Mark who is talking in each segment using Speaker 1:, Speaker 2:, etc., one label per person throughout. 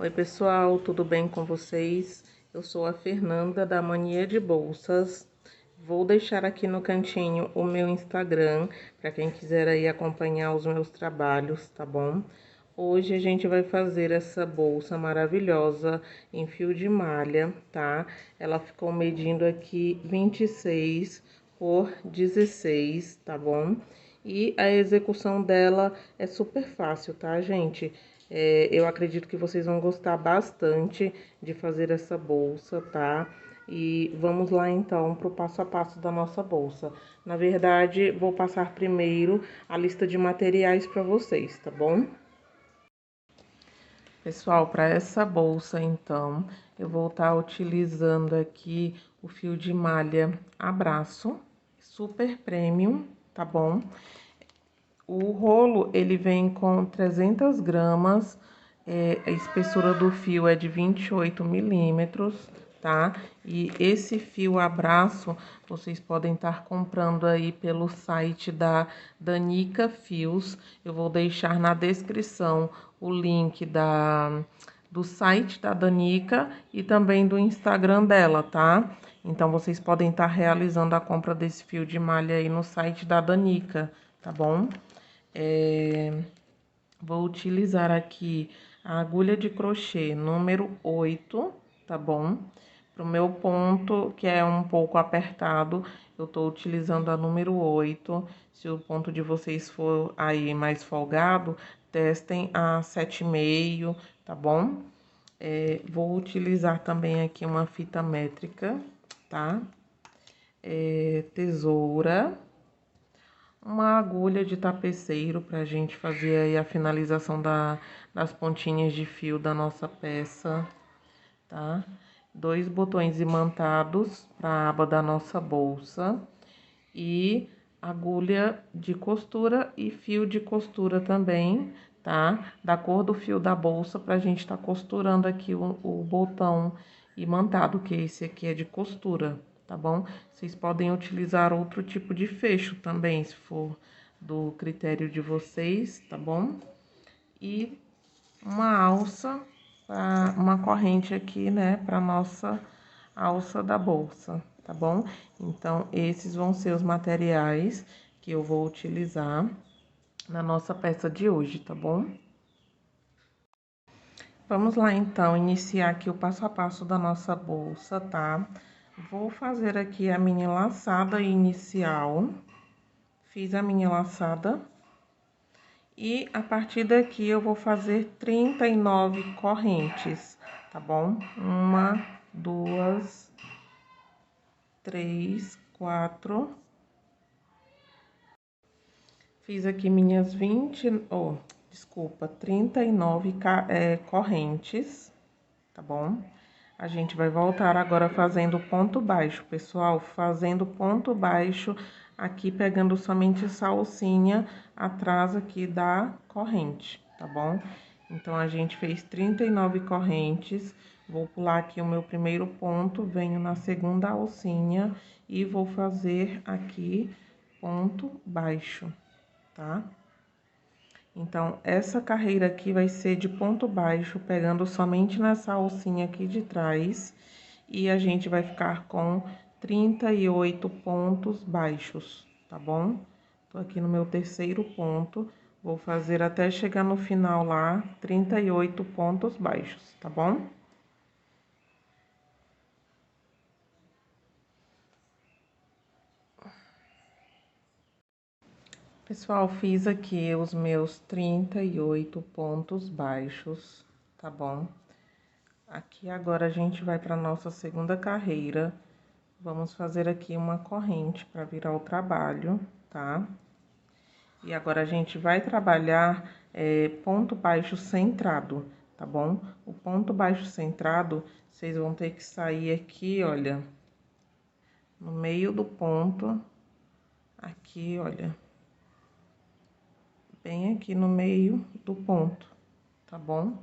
Speaker 1: Oi pessoal, tudo bem com vocês? Eu sou a Fernanda da Mania de Bolsas. Vou deixar aqui no cantinho o meu Instagram, para quem quiser aí acompanhar os meus trabalhos, tá bom? Hoje a gente vai fazer essa bolsa maravilhosa em fio de malha, tá? Ela ficou medindo aqui 26 por 16, tá bom? E a execução dela é super fácil, tá, gente? Eu acredito que vocês vão gostar bastante de fazer essa bolsa, tá? E vamos lá então para o passo a passo da nossa bolsa. Na verdade, vou passar primeiro a lista de materiais para vocês, tá bom? Pessoal, para essa bolsa então, eu vou estar utilizando aqui o fio de malha Abraço, super premium, tá bom? O rolo, ele vem com 300 gramas, a espessura do fio é de 28 milímetros, tá? E esse fio Abraço, vocês podem estar comprando aí pelo site da Danica Fios. Eu vou deixar na descrição o link do site da Danica e também do Instagram dela, tá? Então, vocês podem estar realizando a compra desse fio de malha aí no site da Danica, tá bom? Vou utilizar aqui a agulha de crochê número 8, tá bom? Pro meu ponto, que é um pouco apertado, eu tô utilizando a número 8. Se o ponto de vocês for aí mais folgado, testem a 7,5, tá bom? Vou utilizar também aqui uma fita métrica, tá? Tesoura, uma agulha de tapeceiro pra gente fazer aí a finalização das pontinhas de fio da nossa peça, tá? 2 botões imantados pra aba da nossa bolsa e agulha de costura e fio de costura também, tá? Da cor do fio da bolsa pra gente tá costurando aqui o botão imantado, que esse aqui é de costura, tá bom? Vocês podem utilizar outro tipo de fecho também, se for do critério de vocês, tá bom? E uma alça, uma corrente aqui, né, pra nossa alça da bolsa, tá bom? Então, esses vão ser os materiais que eu vou utilizar na nossa peça de hoje, tá bom? Vamos lá, então, iniciar aqui o passo a passo da nossa bolsa, tá? Vou fazer aqui a minha laçada inicial. Fiz a minha laçada. E a partir daqui eu vou fazer 39 correntes, tá bom? 1, 2, 3, 4. Fiz aqui minhas 39 correntes, tá bom? A gente vai voltar agora fazendo ponto baixo, pessoal, fazendo ponto baixo aqui, pegando somente essa alcinha atrás aqui da corrente, tá bom? Então, a gente fez 39 correntes, vou pular aqui o meu primeiro ponto, venho na segunda alcinha e vou fazer aqui ponto baixo, tá? Então, essa carreira aqui vai ser de ponto baixo, pegando somente nessa alcinha aqui de trás. E a gente vai ficar com 38 pontos baixos, tá bom? Tô aqui no meu terceiro ponto, vou fazer até chegar no final lá, 38 pontos baixos, tá bom? Pessoal, fiz aqui os meus 38 pontos baixos, tá bom? Aqui agora a gente vai para nossa segunda carreira. Vamos fazer aqui uma corrente para virar o trabalho, tá? E agora a gente vai trabalhar ponto baixo centrado, tá bom? O ponto baixo centrado, vocês vão ter que sair aqui, olha, no meio do ponto, aqui, olha, bem aqui no meio do ponto, tá bom?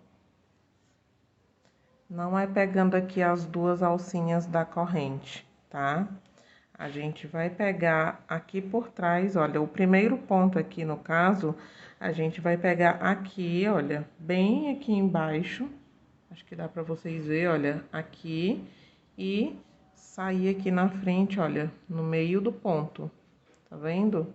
Speaker 1: Não é pegando aqui as duas alcinhas da corrente, tá? A gente vai pegar aqui por trás, olha, o primeiro ponto aqui no caso, a gente vai pegar aqui, olha, bem aqui embaixo, Acho que dá pra vocês verem, olha, aqui e sair aqui na frente, olha, no meio do ponto, tá vendo?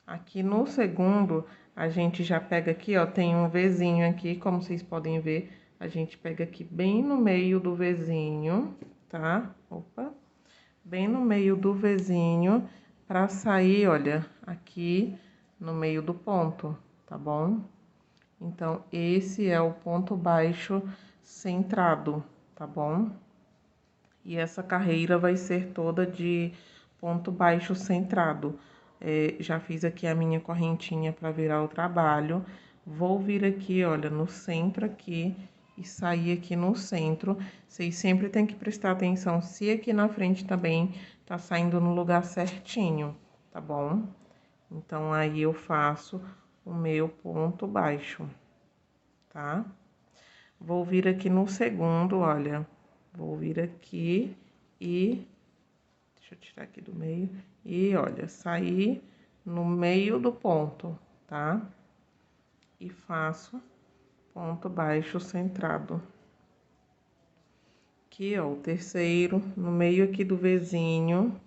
Speaker 1: Aqui no segundo, a gente já pega aqui, ó, tem um Vzinho aqui, como vocês podem ver, a gente pega aqui bem no meio do Vzinho, tá? Opa! Bem no meio do Vzinho, pra sair, olha, aqui no meio do ponto, tá bom? Então, esse é o ponto baixo centrado, tá bom? E essa carreira vai ser toda de ponto baixo centrado. Já fiz aqui a minha correntinha para virar o trabalho. Vou vir aqui, olha, no centro aqui e sair aqui no centro. Vocês sempre têm que prestar atenção se aqui na frente também tá saindo no lugar certinho, tá bom? Então, aí eu faço o meu ponto baixo, tá? Vou vir aqui no segundo, olha, vou vir aqui e... Deixa eu tirar aqui do meio. E, olha, sair no meio do ponto, tá? E faço ponto baixo centrado. Aqui, ó, o terceiro, no meio aqui do Vzinho.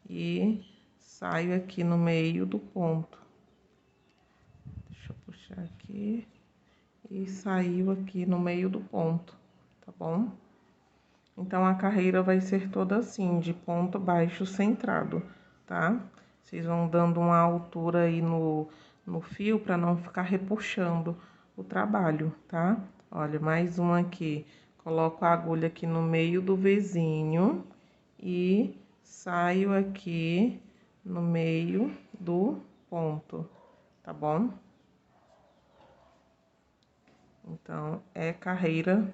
Speaker 1: E saio aqui no meio do ponto. Deixa eu puxar aqui. E saiu aqui no meio do ponto, tá bom? Então, a carreira vai ser toda assim, de ponto baixo centrado, tá? Vocês vão dando uma altura aí no fio pra não ficar repuxando o trabalho, tá? Olha, mais um aqui. Coloco a agulha aqui no meio do Vzinho e saio aqui no meio do ponto, tá bom? Então, é carreira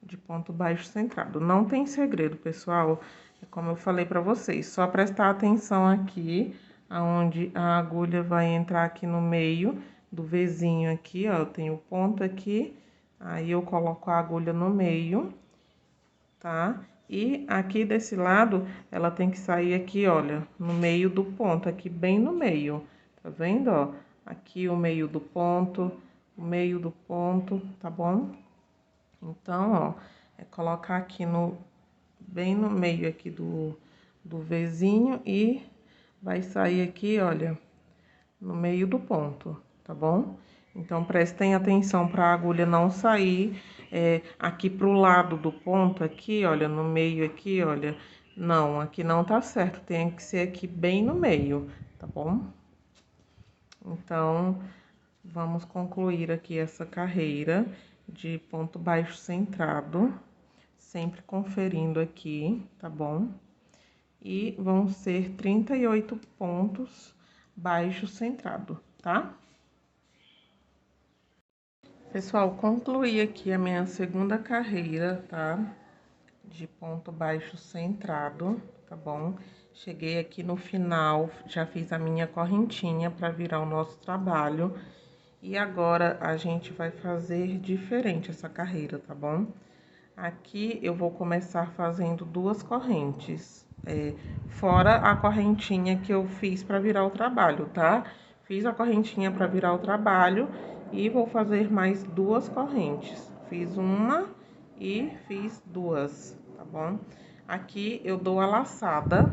Speaker 1: de ponto baixo centrado. Não tem segredo, pessoal. É como eu falei pra vocês, só prestar atenção aqui, aonde a agulha vai entrar aqui no meio do Vzinho aqui, ó. Eu tenho o ponto aqui, aí eu coloco a agulha no meio, tá? E aqui desse lado, ela tem que sair aqui, olha, no meio do ponto, aqui bem no meio, tá vendo, ó? Aqui o meio do ponto, o meio do ponto, tá bom? Então, ó, é colocar aqui bem no meio aqui do Vzinho e vai sair aqui, olha, no meio do ponto, tá bom? Então, prestem atenção para a agulha não sair aqui pro lado do ponto, aqui, olha, no meio aqui, olha. Não, aqui não tá certo, tem que ser aqui bem no meio, tá bom? Então, vamos concluir aqui essa carreira de ponto baixo centrado, sempre conferindo aqui, tá bom? E vão ser 38 pontos baixo centrado, tá? Pessoal, concluí aqui a minha segunda carreira, tá? De ponto baixo centrado, tá bom? Cheguei aqui no final, já fiz a minha correntinha para virar o nosso trabalho. E agora, a gente vai fazer diferente essa carreira, tá bom? Aqui, eu vou começar fazendo duas correntes, fora a correntinha que eu fiz para virar o trabalho, tá? Fiz a correntinha para virar o trabalho e vou fazer mais duas correntes. Fiz uma e fiz duas, tá bom? Aqui, eu dou a laçada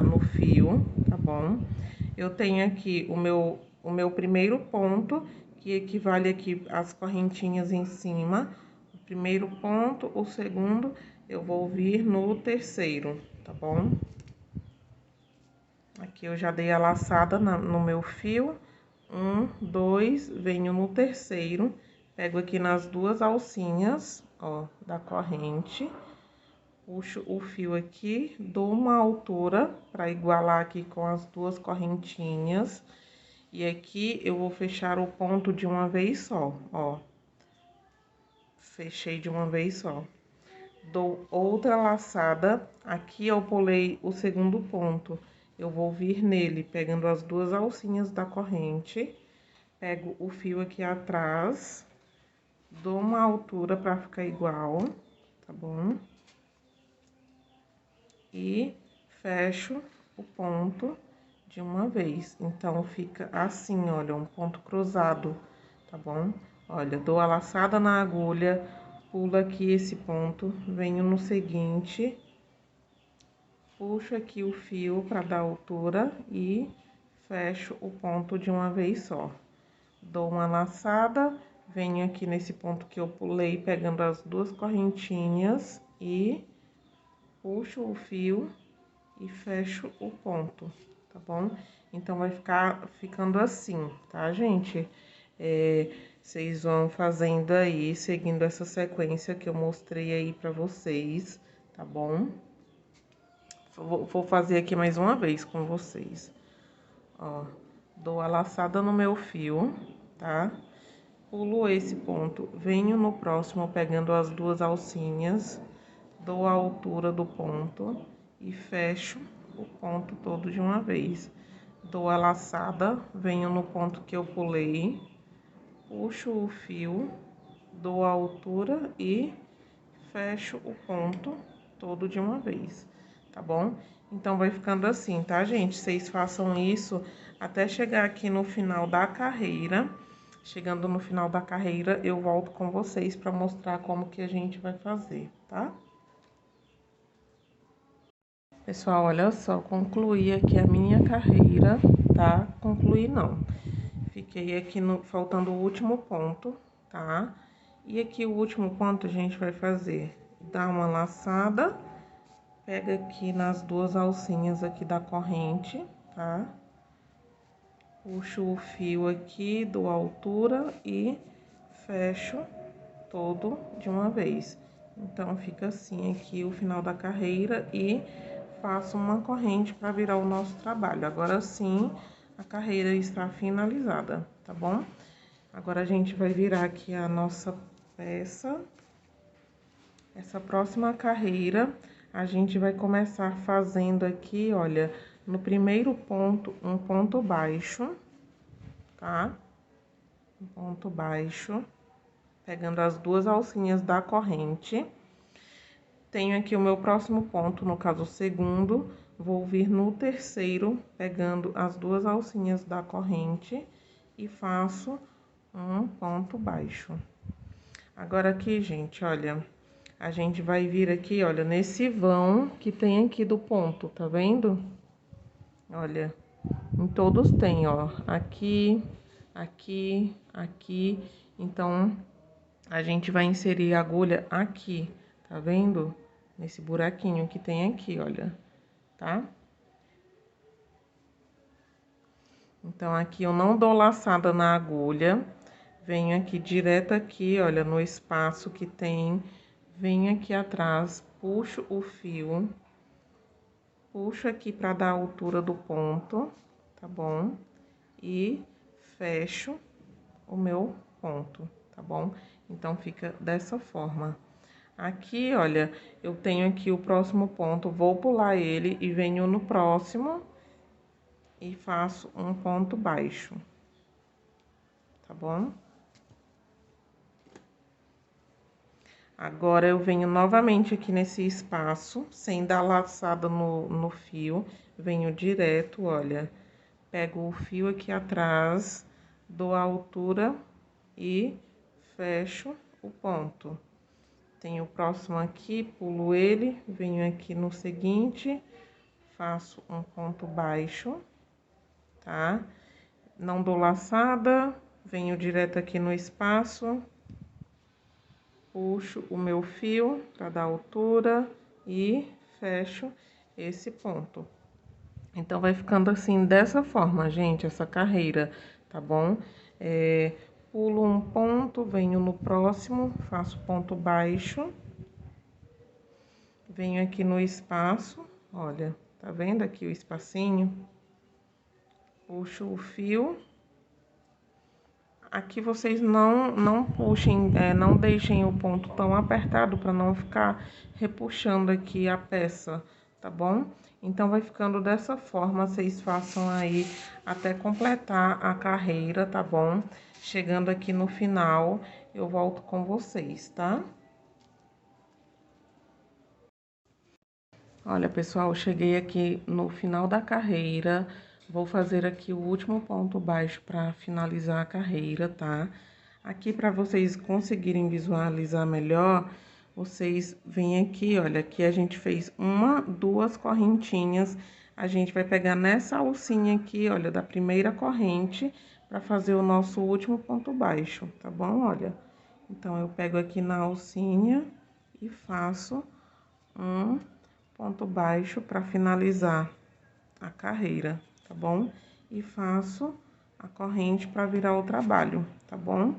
Speaker 1: no fio, tá bom? Eu tenho aqui o meu primeiro ponto, que equivale aqui às correntinhas em cima. O primeiro ponto, o segundo, eu vou vir no terceiro, tá bom? Aqui eu já dei a laçada no meu fio. 1, 2, venho no terceiro, pego aqui nas duas alcinhas, ó, da corrente. Puxo o fio aqui, dou uma altura para igualar aqui com as duas correntinhas. E aqui eu vou fechar o ponto de uma vez só, ó. Fechei de uma vez só. Dou outra laçada, aqui eu pulei o segundo ponto. Eu vou vir nele, pegando as duas alcinhas da corrente. Pego o fio aqui atrás, dou uma altura pra ficar igual, tá bom? E fecho o ponto de uma vez. Então, fica assim, olha, um ponto cruzado, tá bom? Olha, dou a laçada na agulha, pulo aqui esse ponto, venho no seguinte, puxo aqui o fio para dar altura e fecho o ponto de uma vez só. Dou uma laçada, venho aqui nesse ponto que eu pulei, pegando as duas correntinhas e puxo o fio e fecho o ponto, tá bom? Então, vai ficando assim, tá, gente? Vocês vão fazendo aí, seguindo essa sequência que eu mostrei aí pra vocês, tá bom? Vou fazer aqui mais uma vez com vocês. Ó, dou a laçada no meu fio, tá? Pulo esse ponto, venho no próximo pegando as duas alcinhas, dou a altura do ponto e fecho o ponto todo de uma vez. Dou a laçada, venho no ponto que eu pulei, puxo o fio, dou a altura e fecho o ponto todo de uma vez, tá bom? Então, vai ficando assim, tá, gente? Vocês façam isso até chegar aqui no final da carreira. Chegando no final da carreira, eu volto com vocês para mostrar como que a gente vai fazer, tá? Pessoal, olha só, concluí aqui a minha carreira, tá? Concluí não. Fiquei aqui faltando o último ponto, tá? E aqui o último ponto a gente vai fazer, dar uma laçada, pega aqui nas duas alcinhas aqui da corrente, tá? Puxo o fio aqui, dou altura e fecho todo de uma vez. Então, fica assim aqui o final da carreira e faço uma corrente para virar o nosso trabalho. Agora sim, a carreira está finalizada, tá bom? Agora, a gente vai virar aqui a nossa peça. Essa próxima carreira, a gente vai começar fazendo aqui, olha, no primeiro ponto, um ponto baixo, tá? Um ponto baixo, pegando as duas alcinhas da corrente. Tenho aqui o meu próximo ponto, no caso o segundo, vou vir no terceiro, pegando as duas alcinhas da corrente e faço um ponto baixo. Agora aqui, gente, olha, a gente vai vir aqui, olha, nesse vão que tem aqui do ponto, tá vendo? Olha, em todos tem, ó, aqui, aqui, aqui. Então, a gente vai inserir a agulha aqui, tá vendo? Nesse buraquinho que tem aqui, olha, tá? Então, aqui eu não dou laçada na agulha, venho aqui direto aqui, olha, no espaço que tem, venho aqui atrás, puxo o fio, puxo aqui pra dar a altura do ponto, tá bom? E fecho o meu ponto, tá bom? Então, fica dessa forma. Aqui, olha, eu tenho aqui o próximo ponto, vou pular ele e venho no próximo e faço um ponto baixo, tá bom? Agora, eu venho novamente aqui nesse espaço, sem dar laçada no fio, venho direto, olha, pego o fio aqui atrás, dou a altura e fecho o ponto. Tenho o próximo aqui, pulo ele, venho aqui no seguinte, faço um ponto baixo, tá? Não dou laçada, venho direto aqui no espaço, puxo o meu fio para dar altura e fecho esse ponto. Então, vai ficando assim, dessa forma, gente, essa carreira, tá bom? Pulo um ponto, venho no próximo, faço ponto baixo. Venho aqui no espaço, olha, tá vendo aqui o espacinho? Puxo o fio. Aqui vocês não puxem, não deixem o ponto tão apertado para não ficar repuxando aqui a peça, tá bom? Então, vai ficando dessa forma, vocês façam aí até completar a carreira, tá bom? Chegando aqui no final, eu volto com vocês, tá? Olha, pessoal, cheguei aqui no final da carreira, vou fazer aqui o último ponto baixo para finalizar a carreira, tá? Aqui, para vocês conseguirem visualizar melhor, vocês vêm aqui, olha, aqui a gente fez duas correntinhas. A gente vai pegar nessa alcinha aqui, olha, da primeira corrente, para fazer o nosso último ponto baixo, tá bom? Olha, então, eu pego aqui na alcinha e faço um ponto baixo para finalizar a carreira, tá bom? E faço a corrente para virar o trabalho, tá bom?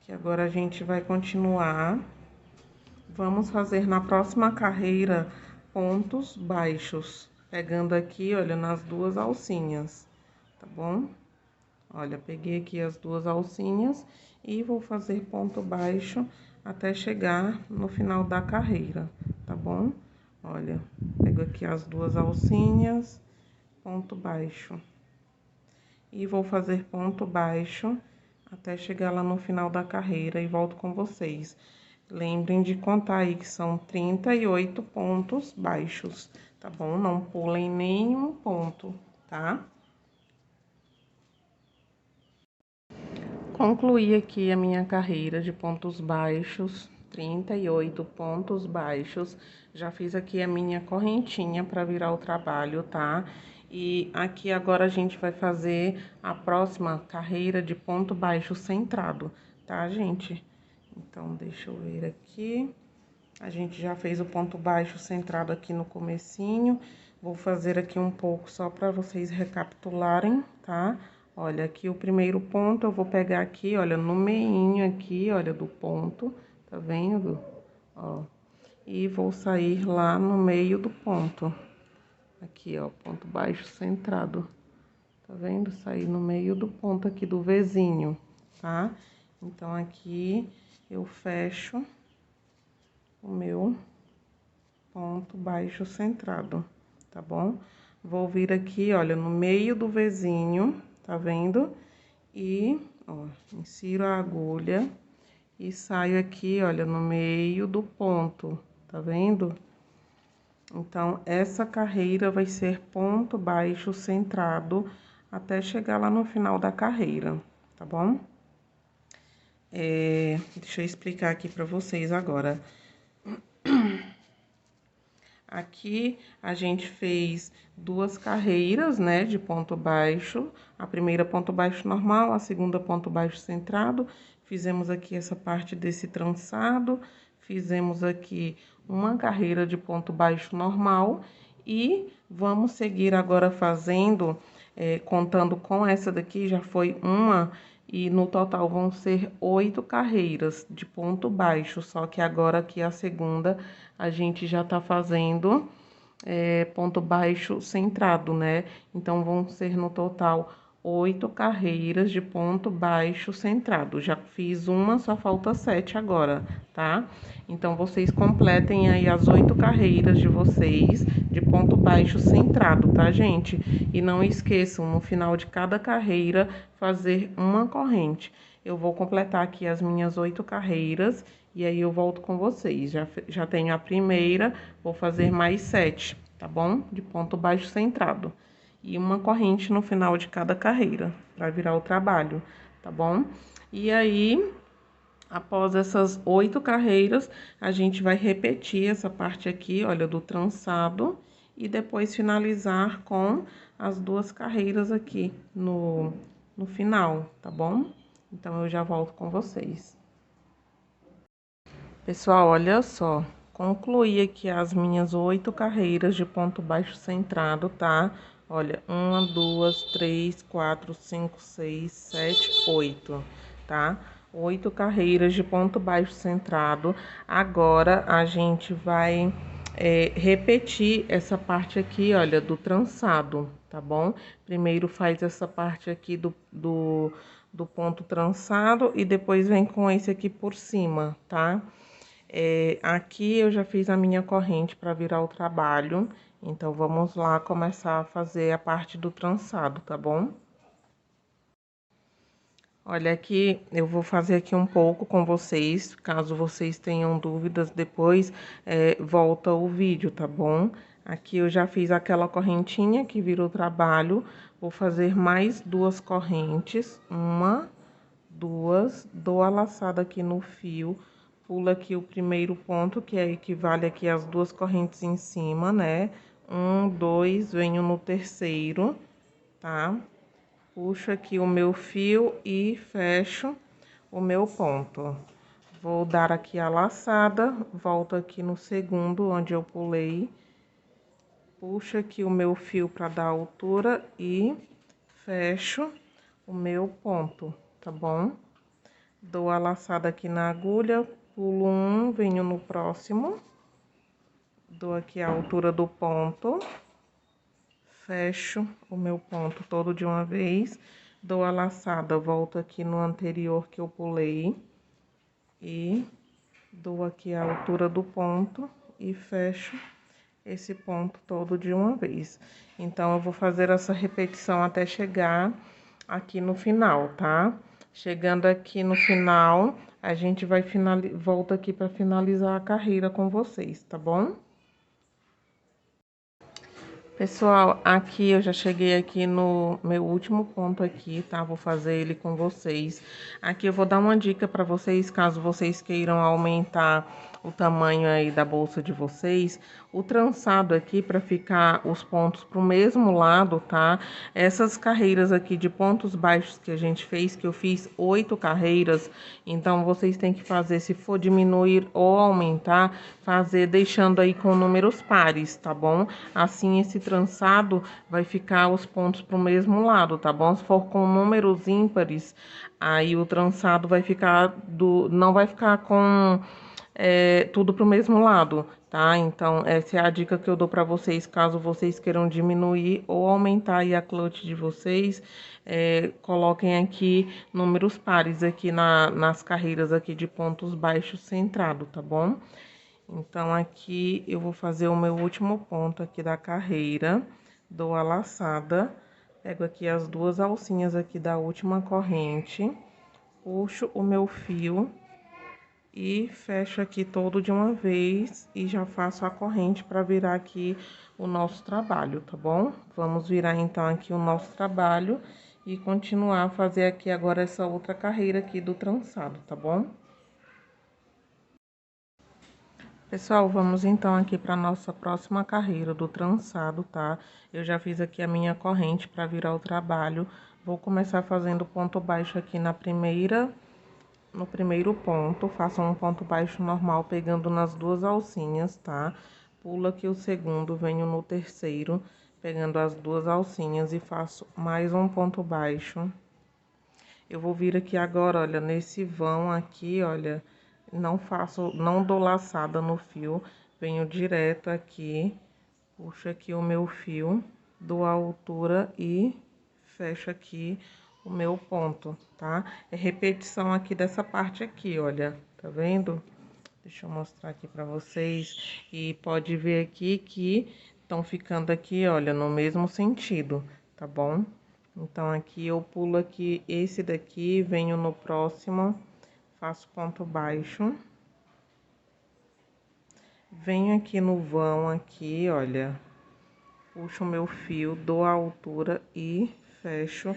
Speaker 1: Aqui agora a gente vai continuar. Vamos fazer na próxima carreira pontos baixos, pegando aqui, olha, nas duas alcinhas, tá bom? Olha, peguei aqui as duas alcinhas e vou fazer ponto baixo até chegar no final da carreira, tá bom? Olha, pego aqui as duas alcinhas, ponto baixo. E vou fazer ponto baixo até chegar lá no final da carreira e volto com vocês. Lembrem de contar aí que são 38 pontos baixos, tá bom? Não pulem nenhum ponto, tá? Concluí aqui a minha carreira de pontos baixos, 38 pontos baixos. Já fiz aqui a minha correntinha para virar o trabalho, tá? E aqui agora a gente vai fazer a próxima carreira de ponto baixo centrado, tá, gente? Então, deixa eu ver aqui. A gente já fez o ponto baixo centrado aqui no comecinho. Vou fazer aqui um pouco só para vocês recapitularem, tá? Olha, aqui o primeiro ponto eu vou pegar aqui, olha, no meinho aqui, olha, do ponto, tá vendo? Ó, e vou sair lá no meio do ponto. Aqui, ó, ponto baixo centrado. Tá vendo? Sair no meio do ponto aqui do Vzinho, tá? Então, aqui eu fecho o meu ponto baixo centrado, tá bom? Vou vir aqui, olha, no meio do Vzinho, tá vendo? E, ó, insiro a agulha e saio aqui, olha, no meio do ponto, tá vendo? Então, essa carreira vai ser ponto baixo centrado até chegar lá no final da carreira, tá bom? Deixa eu explicar aqui pra vocês agora. Aqui, a gente fez duas carreiras, né, de ponto baixo. A primeira ponto baixo normal, a segunda ponto baixo centrado. Fizemos aqui essa parte desse trançado. Fizemos aqui uma carreira de ponto baixo normal. E vamos seguir agora fazendo, contando com essa daqui, já foi uma... E no total vão ser 8 carreiras de ponto baixo, só que agora aqui a segunda a gente já tá fazendo ponto baixo centrado, né? Então, vão ser no total 8 carreiras de ponto baixo centrado. Já fiz uma, só falta 7 agora, tá? Então, vocês completem aí as 8 carreiras de vocês de ponto baixo centrado, tá, gente? E não esqueçam, no final de cada carreira, fazer uma corrente. Eu vou completar aqui as minhas 8 carreiras e aí eu volto com vocês. Já tenho a primeira, vou fazer mais 7, tá bom? De ponto baixo centrado. E uma corrente no final de cada carreira, para virar o trabalho, tá bom? E aí, após essas 8 carreiras, a gente vai repetir essa parte aqui, olha, do trançado, e depois finalizar com as 2 carreiras aqui no final, tá bom? Então, eu já volto com vocês. Pessoal, olha só, concluí aqui as minhas 8 carreiras de ponto baixo centrado, tá? Olha, 1, 2, 3, 4, 5, 6, 7, 8, tá? 8 carreiras de ponto baixo centrado. Agora, a gente vai repetir essa parte aqui, olha, do trançado, tá bom? Primeiro faz essa parte aqui do ponto trançado e depois vem com esse aqui por cima, tá? Aqui eu já fiz a minha corrente para virar o trabalho, então vamos lá começar a fazer a parte do trançado, tá bom? Olha, aqui eu vou fazer aqui um pouco com vocês, caso vocês tenham dúvidas depois, volta o vídeo, tá bom? Aqui eu já fiz aquela correntinha que virou trabalho, vou fazer mais 2 correntes, 1, duas, dou a laçada aqui no fio, pulo aqui o primeiro ponto, que equivale aqui às duas correntes em cima, né? Um, dois, venho no terceiro, tá? Puxo aqui o meu fio e fecho o meu ponto. Vou dar aqui a laçada, volto aqui no segundo, onde eu pulei. Puxo aqui o meu fio para dar altura e fecho o meu ponto, tá bom? Dou a laçada aqui na agulha, pulo um, venho no próximo. Dou aqui a altura do ponto. Fecho o meu ponto todo de uma vez, dou a laçada, volto aqui no anterior que eu pulei e dou aqui a altura do ponto e fecho esse ponto todo de uma vez. Então, eu vou fazer essa repetição até chegar aqui no final, tá? Chegando aqui no final, a gente vai volta aqui para finalizar a carreira com vocês, tá bom? Pessoal, aqui eu já cheguei aqui no meu último ponto aqui, tá? Vou fazer ele com vocês. Aqui eu vou dar uma dica para vocês, caso vocês queiram aumentar o tamanho aí da bolsa de vocês. O trançado aqui, para ficar os pontos pro mesmo lado, tá? Essas carreiras aqui de pontos baixos que a gente fez, que eu fiz 8 carreiras, então vocês têm que fazer, se for diminuir ou aumentar, fazer deixando aí com números pares, tá bom? Assim, esse trançado vai ficar os pontos pro mesmo lado, tá bom? Se for com números ímpares, aí o trançado vai ficar não vai ficar com tudo pro mesmo lado, tá? Então, essa é a dica que eu dou pra vocês, caso vocês queiram diminuir ou aumentar aí a clutch de vocês, coloquem aqui números pares aqui nas carreiras aqui de pontos baixos centrado, tá bom? Então, aqui eu vou fazer o meu último ponto aqui da carreira, dou a laçada, pego aqui as duas alcinhas aqui da última corrente, puxo o meu fio e fecho aqui todo de uma vez e já faço a corrente para virar aqui o nosso trabalho, tá bom? Vamos virar então aqui o nosso trabalho e continuar a fazer aqui agora essa outra carreira aqui do trançado, tá bom? Pessoal, vamos então aqui para nossa próxima carreira do trançado, tá? Eu já fiz aqui a minha corrente para virar o trabalho. Vou começar fazendo ponto baixo aqui no primeiro ponto. Faço um ponto baixo normal pegando nas duas alcinhas, tá? Pulo aqui o segundo, venho no terceiro, pegando as duas alcinhas e faço mais um ponto baixo. Eu vou vir aqui agora, olha, nesse vão aqui, olha, não dou laçada no fio, venho direto aqui, puxo aqui o meu fio, dou a altura e fecho aqui o meu ponto, tá? É repetição aqui dessa parte aqui, olha, tá vendo? Deixa eu mostrar aqui pra vocês, e pode ver aqui que estão ficando aqui, olha, no mesmo sentido, tá bom? Então, aqui eu pulo aqui esse daqui, venho no próximo, faço ponto baixo. Venho aqui no vão aqui, olha, puxo o meu fio, dou a altura e fecho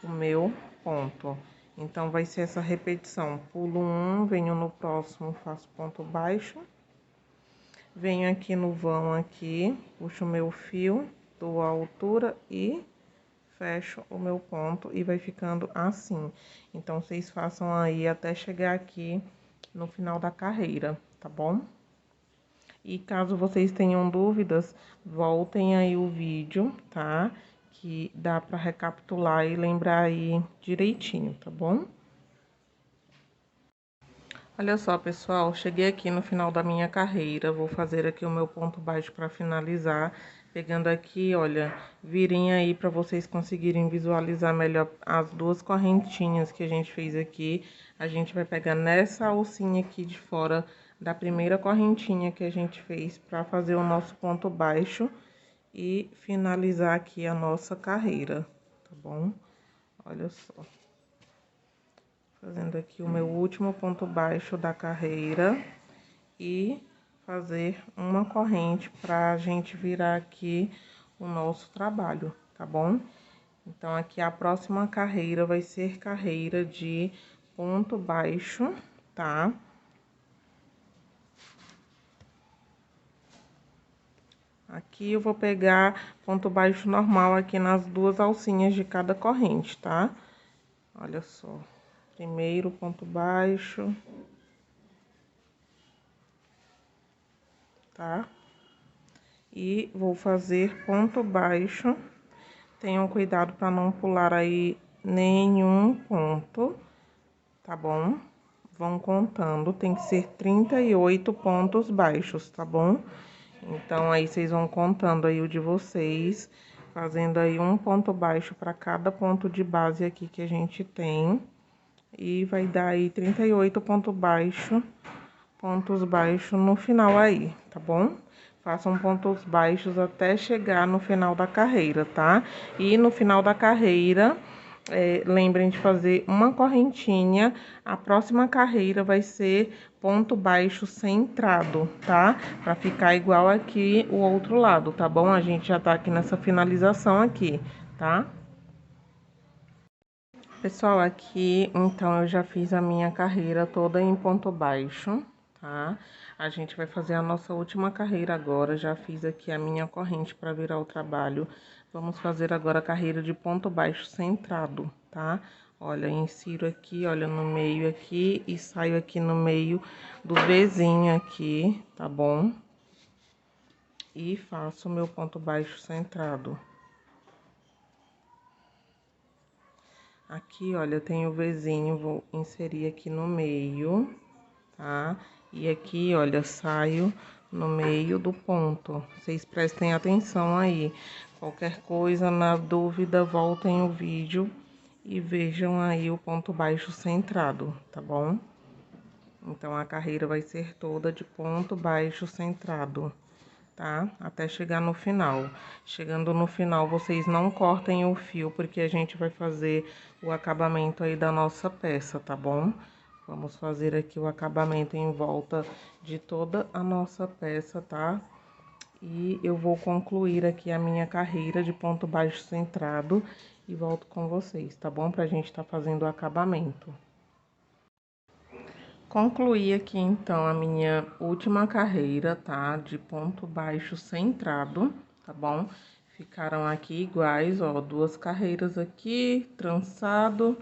Speaker 1: o meu ponto. Então, vai ser essa repetição. Pulo um, venho no próximo, faço ponto baixo. Venho aqui no vão aqui, puxo o meu fio, dou a altura e fecho o meu ponto e vai ficando assim. Então, vocês façam aí até chegar aqui no final da carreira, tá bom? E caso vocês tenham dúvidas, voltem aí o vídeo, tá? Que dá pra recapitular e lembrar aí direitinho, tá bom? Olha só, pessoal, cheguei aqui no final da minha carreira, vou fazer aqui o meu ponto baixo para finalizar, pegando aqui, olha, virem aí para vocês conseguirem visualizar melhor as duas correntinhas que a gente fez aqui. A gente vai pegar nessa alcinha aqui de fora da primeira correntinha que a gente fez para fazer o nosso ponto baixo e finalizar aqui a nossa carreira, tá bom? Olha só. Fazendo aqui o meu último ponto baixo da carreira e fazer uma corrente pra gente virar aqui o nosso trabalho, tá bom? Então, aqui a próxima carreira vai ser carreira de ponto baixo, tá? Aqui eu vou pegar ponto baixo normal aqui nas duas alcinhas de cada corrente, tá? Olha só. Primeiro ponto baixo. Tá? E vou fazer ponto baixo. Tenham cuidado para não pular aí nenhum ponto, tá bom? Vão contando, tem que ser 38 pontos baixos, tá bom? Então, aí, vocês vão contando aí o de vocês, fazendo aí um ponto baixo para cada ponto de base aqui que a gente tem. E vai dar aí 38 pontos baixos no final aí, tá bom? Façam pontos baixos até chegar no final da carreira, tá? E no final da carreira, lembrem de fazer uma correntinha. A próxima carreira vai ser ponto baixo centrado, tá? Pra ficar igual aqui o outro lado, tá bom? A gente já tá aqui nessa finalização aqui, tá? Pessoal, aqui, então, eu já fiz a minha carreira toda em ponto baixo, tá? A gente vai fazer a nossa última carreira agora, já fiz aqui a minha corrente para virar o trabalho. Vamos fazer agora a carreira de ponto baixo centrado, tá? Olha, insiro aqui, olha, no meio aqui e saio aqui no meio do Vzinho aqui, tá bom? E faço o meu ponto baixo centrado. Aqui, olha, eu tenho o Vzinho, vou inserir aqui no meio, tá? E aqui, olha, saio no meio do ponto. Vocês prestem atenção aí. Qualquer coisa, na dúvida, voltem o vídeo e vejam aí o ponto baixo centrado, tá bom? Então, a carreira vai ser toda de ponto baixo centrado, tá? Até chegar no final. Chegando no final, vocês não cortem o fio, porque a gente vai fazer o acabamento aí da nossa peça, tá bom? Vamos fazer aqui o acabamento em volta de toda a nossa peça, tá? E eu vou concluir aqui a minha carreira de ponto baixo centrado e volto com vocês, tá bom? Pra gente tá fazendo o acabamento. Concluí aqui, então, a minha última carreira, tá? De ponto baixo centrado, tá bom? Ficaram aqui iguais, ó, duas carreiras aqui, trançado.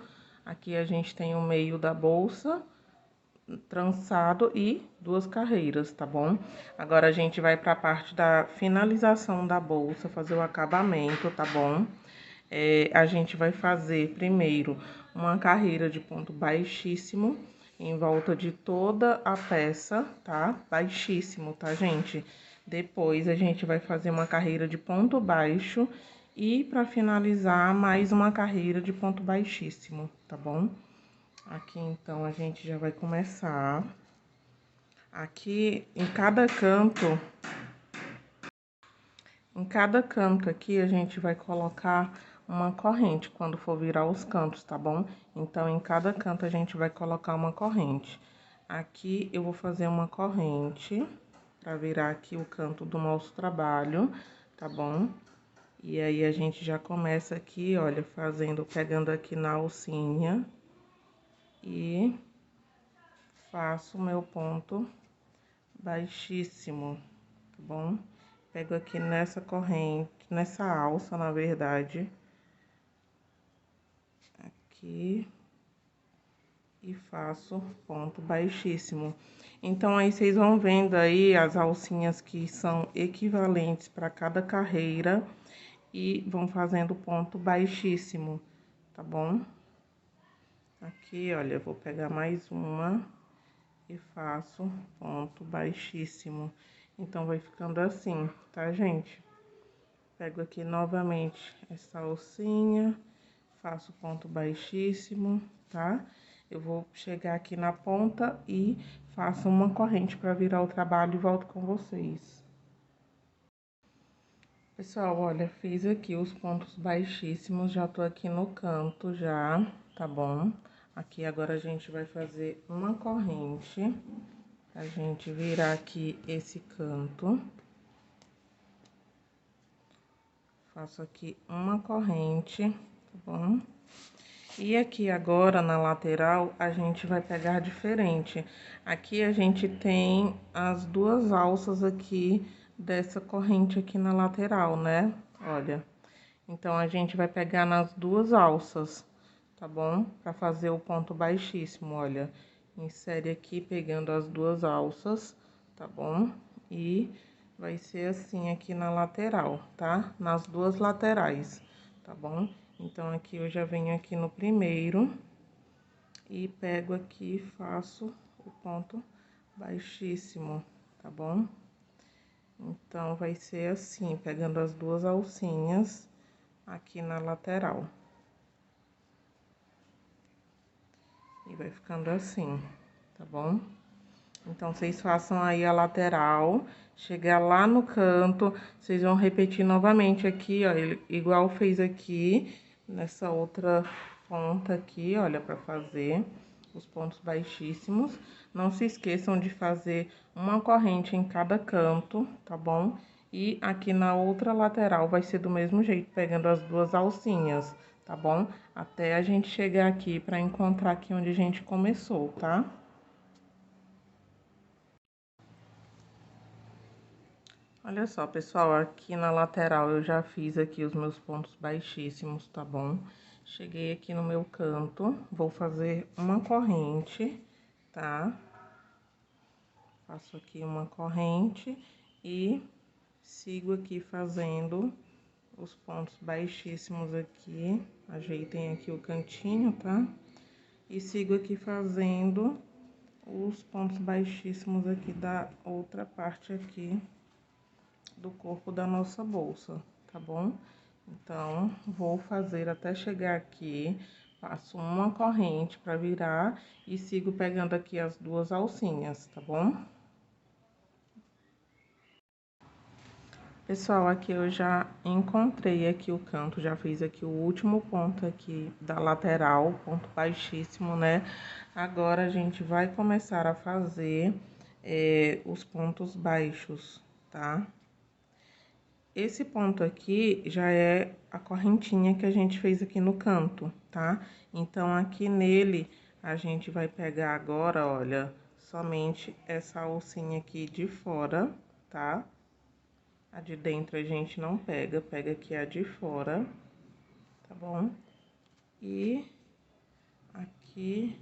Speaker 1: Aqui a gente tem o meio da bolsa, trançado e duas carreiras, tá bom? Agora, a gente vai pra parte da finalização da bolsa, fazer o acabamento, tá bom? A gente vai fazer primeiro uma carreira de ponto baixíssimo em volta de toda a peça, tá? Baixíssimo, tá, gente? Depois, a gente vai fazer uma carreira de ponto baixo e, para finalizar, mais uma carreira de ponto baixíssimo, tá bom? Aqui, então, a gente já vai começar. Aqui, em cada canto aqui, a gente vai colocar uma corrente quando for virar os cantos, tá bom? Então, em cada canto a gente vai colocar uma corrente. Aqui eu vou fazer uma corrente pra virar aqui o canto do nosso trabalho, tá bom? E aí, a gente já começa aqui, olha, pegando aqui na alcinha e faço o meu ponto baixíssimo, tá bom? Pego aqui nessa corrente, nessa alça, na verdade, aqui, e faço ponto baixíssimo. Então, aí, vocês vão vendo aí as alcinhas que são equivalentes para cada carreira e vão fazendo ponto baixíssimo, tá bom? Aqui, olha, eu vou pegar mais uma e faço ponto baixíssimo. Então, vai ficando assim, tá, gente? Pego aqui novamente essa alcinha, faço ponto baixíssimo, tá? Eu vou chegar aqui na ponta e faço uma corrente para virar o trabalho e volto com vocês. Pessoal, olha, fiz aqui os pontos baixíssimos, já tô aqui no canto já, tá bom? Aqui agora a gente vai fazer uma corrente, a gente virar aqui esse canto. Faço aqui uma corrente, tá bom? E aqui agora, na lateral, a gente vai pegar diferente. Aqui a gente tem as duas alças aqui dessa corrente aqui na lateral, né? Olha. Então, a gente vai pegar nas duas alças, tá bom? Pra fazer o ponto baixíssimo, olha. Insere aqui pegando as duas alças, tá bom? E vai ser assim aqui na lateral, tá? Nas duas laterais, tá bom? Então, aqui eu já venho aqui no primeiro e pego aqui e faço o ponto baixíssimo, tá bom? Então, vai ser assim, pegando as duas alcinhas aqui na lateral. E vai ficando assim, tá bom? Então, vocês façam aí a lateral, chegar lá no canto, vocês vão repetir novamente aqui, ó, igual fez aqui, nessa outra ponta aqui, olha, pra fazer os pontos baixíssimos. Não se esqueçam de fazer uma corrente em cada canto, tá bom? E aqui na outra lateral vai ser do mesmo jeito, pegando as duas alcinhas, tá bom? Até a gente chegar aqui pra encontrar aqui onde a gente começou, tá? Olha só, pessoal, aqui na lateral eu já fiz aqui os meus pontos baixíssimos, tá bom? Cheguei aqui no meu canto, vou fazer uma corrente, tá? Faço aqui uma corrente e sigo aqui fazendo os pontos baixíssimos aqui. Ajeitem aqui o cantinho, tá? E sigo aqui fazendo os pontos baixíssimos aqui da outra parte aqui do corpo da nossa bolsa, tá bom? Então, vou fazer até chegar aqui, passo uma corrente pra virar e sigo pegando aqui as duas alcinhas, tá bom? Pessoal, aqui eu já encontrei aqui o canto, já fiz aqui o último ponto aqui da lateral, ponto baixíssimo, né? Agora, a gente vai começar a fazer os pontos baixos, tá? Esse ponto aqui já é a correntinha que a gente fez aqui no canto, tá? Então, aqui nele, a gente vai pegar agora, olha, somente essa alcinha aqui de fora, tá? A de dentro a gente não pega, pega aqui a de fora, tá bom? E aqui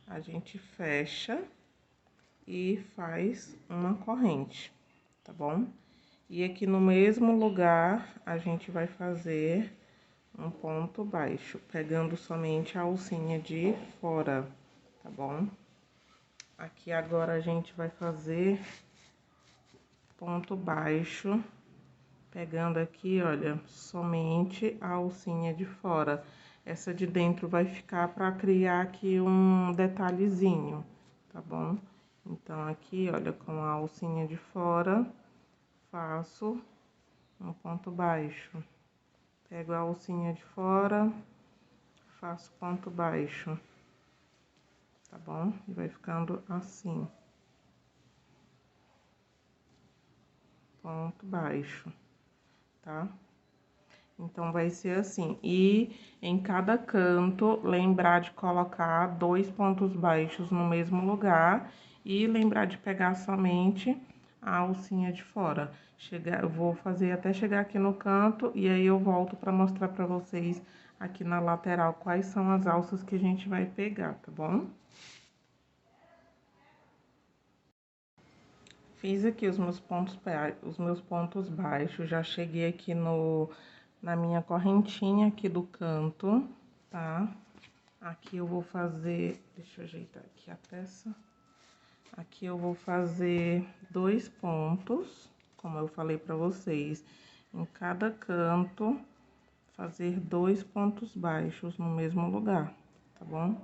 Speaker 1: a gente fecha e faz uma corrente, tá bom? E aqui no mesmo lugar, a gente vai fazer um ponto baixo, pegando somente a alcinha de fora, tá bom? Aqui agora a gente vai fazer ponto baixo, pegando aqui, olha, somente a alcinha de fora. Essa de dentro vai ficar pra criar aqui um detalhezinho, tá bom? Então, aqui, olha, com a alcinha de fora, faço um ponto baixo. Pego a alcinha de fora, faço ponto baixo, tá bom? E vai ficando assim. Ponto baixo, tá? Então, vai ser assim. E em cada canto, lembrar de colocar 2 pontos baixos no mesmo lugar e lembrar de pegar somente a alcinha de fora. Eu vou fazer até chegar aqui no canto e aí eu volto para mostrar para vocês aqui na lateral quais são as alças que a gente vai pegar, tá bom? Fiz aqui os meus pontos baixos, já cheguei aqui na minha correntinha aqui do canto, tá? Aqui eu vou fazer, deixa eu ajeitar aqui a peça. Aqui eu vou fazer 2 pontos, como eu falei pra vocês. Em cada canto, fazer 2 pontos baixos no mesmo lugar, tá bom?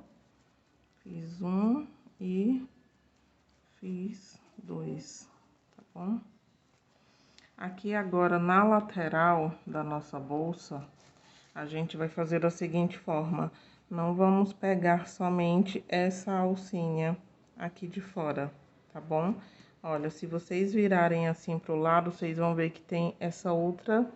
Speaker 1: Fiz um e fiz 2, tá bom? Aqui agora, na lateral da nossa bolsa, a gente vai fazer da seguinte forma. Não vamos pegar somente essa alcinha aqui de fora, tá bom? Olha, se vocês virarem assim pro lado, vocês vão ver que tem essa outra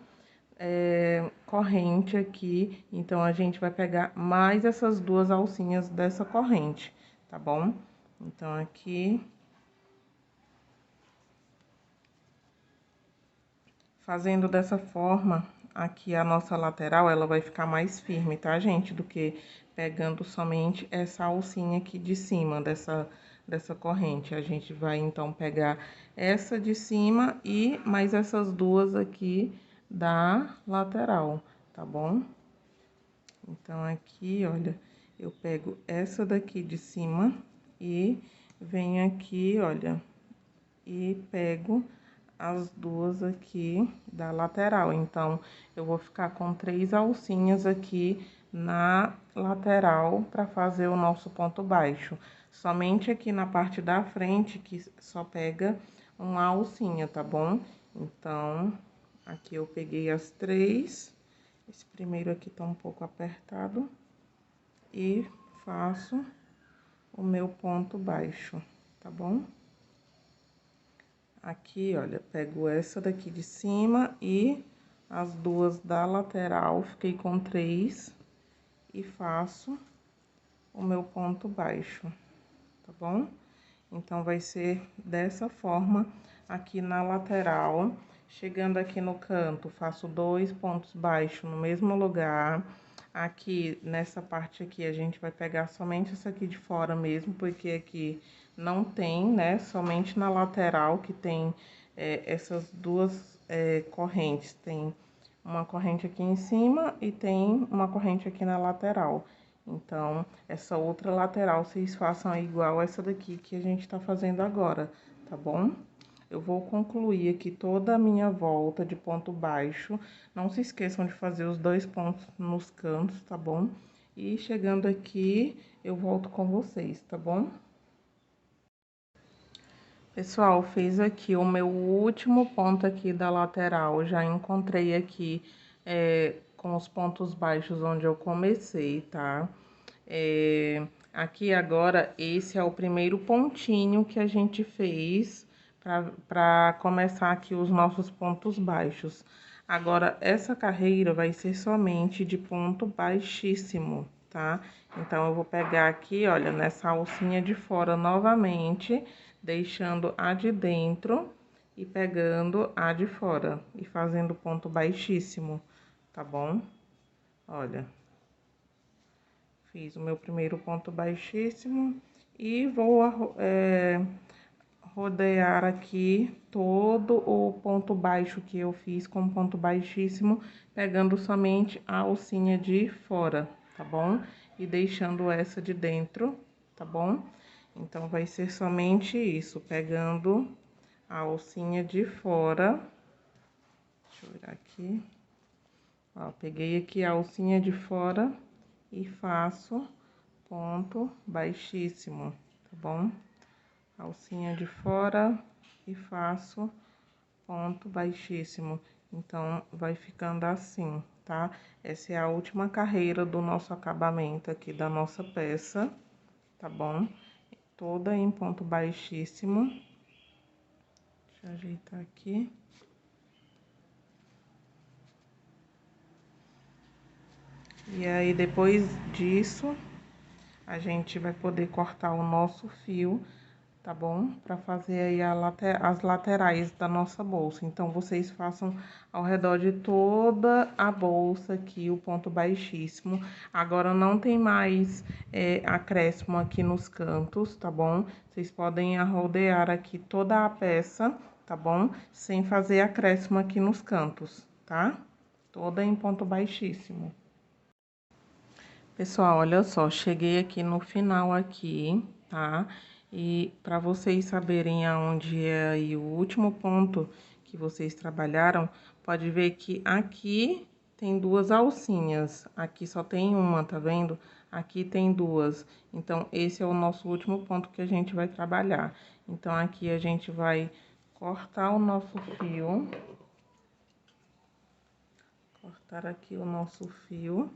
Speaker 1: corrente aqui, então a gente vai pegar mais essas duas alcinhas dessa corrente, tá bom? Então, aqui, fazendo dessa forma, aqui a nossa lateral, ela vai ficar mais firme, tá, gente? Do que pegando somente essa alcinha aqui de cima dessa corrente. A gente vai, então, pegar essa de cima e mais essas duas aqui da lateral, tá bom? Então, aqui, olha, eu pego essa daqui de cima e venho aqui, olha, e pego as duas aqui da lateral. Então, eu vou ficar com 3 alcinhas aqui na lateral para fazer o nosso ponto baixo. Somente aqui na parte da frente que só pega uma alcinha, tá bom? Então, aqui eu peguei as 3. Esse primeiro aqui tá um pouco apertado. E faço o meu ponto baixo, tá bom? Aqui, olha, pego essa daqui de cima e as duas da lateral, fiquei com 3 e faço o meu ponto baixo, tá bom? Então, vai ser dessa forma aqui na lateral. Chegando aqui no canto, faço 2 pontos baixos no mesmo lugar. Aqui, nessa parte aqui, a gente vai pegar somente essa aqui de fora mesmo, porque aqui não tem, né? Somente na lateral que tem essas duas correntes. Tem uma corrente aqui em cima e tem uma corrente aqui na lateral. Então, essa outra lateral, vocês façam igual essa daqui que a gente tá fazendo agora, tá bom? Eu vou concluir aqui toda a minha volta de ponto baixo. Não se esqueçam de fazer os 2 pontos nos cantos, tá bom? E chegando aqui, eu volto com vocês, tá bom? Pessoal, fiz aqui o meu último ponto aqui da lateral. Já encontrei aqui com os pontos baixos onde eu comecei, tá? Aqui agora, esse é o primeiro pontinho que a gente fez para começar aqui os nossos pontos baixos. Agora, essa carreira vai ser somente de ponto baixíssimo, tá? Então, eu vou pegar aqui, olha, nessa alcinha de fora novamente, deixando a de dentro e pegando a de fora e fazendo ponto baixíssimo, tá bom? Olha. Fiz o meu primeiro ponto baixíssimo e vou rodear aqui todo o ponto baixo que eu fiz com ponto baixíssimo, pegando somente a alcinha de fora, tá bom? E deixando essa de dentro, tá bom? Então, vai ser somente isso, pegando a alcinha de fora. Deixa eu virar aqui. Ó, peguei aqui a alcinha de fora e faço ponto baixíssimo, tá bom? Alcinha de fora e faço ponto baixíssimo. Então, vai ficando assim, tá? Essa é a última carreira do nosso acabamento aqui da nossa peça, tá bom? Toda em ponto baixíssimo. Deixa eu ajeitar aqui. E aí, depois disso, a gente vai poder cortar o nosso fio, tá bom? Pra fazer aí as laterais da nossa bolsa. Então, vocês façam ao redor de toda a bolsa aqui, o ponto baixíssimo. Agora, não tem mais acréscimo aqui nos cantos, tá bom? Vocês podem arrodear aqui toda a peça, tá bom? Sem fazer acréscimo aqui nos cantos, tá? Toda em ponto baixíssimo. Pessoal, olha só, cheguei aqui no final aqui, tá? E para vocês saberem aonde é aí o último ponto que vocês trabalharam, pode ver que aqui tem 2 alcinhas, aqui só tem uma, tá vendo? Aqui tem 2. Então, esse é o nosso último ponto que a gente vai trabalhar. Então, aqui a gente vai cortar o nosso fio. Cortar aqui o nosso fio.